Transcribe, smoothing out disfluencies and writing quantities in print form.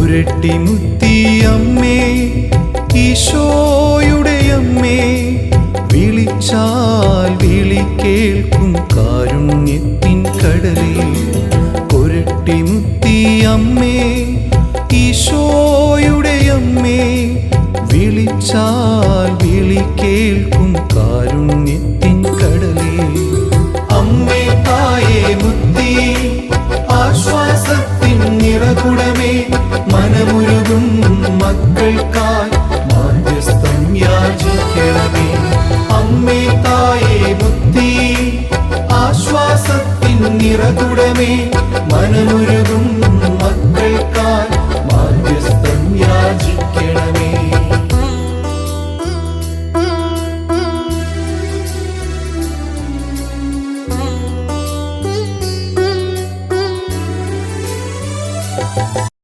കുരട്ടിമുത്തിയമ്മേ, ഈശോയുടെ അമ്മേ, വിളിച്ചാൽ വിളി കേൾക്കും കാരുണ്യത്തിൻ കടലേ. കുരട്ടിമുത്തിയമ്മേ, ഈശോയുടെ അമ്മേ, വിളിച്ചാൽ വിളി കേൾക്കും കാരുണ്യത്തിൻ കടലേ. അമ്മേ തായേ മുത്തി, ആശ്വാസത്തിൻ നിറകുടമേ, മനമുരുകും മക്കൾക്കായി മാധ്യസ്ഥം യാചിക്കണമേ. അമ്മേ തായേ മുത്തി, ആശ്വാസത്തിൻ നിറകുടമേ, മനമുരുകും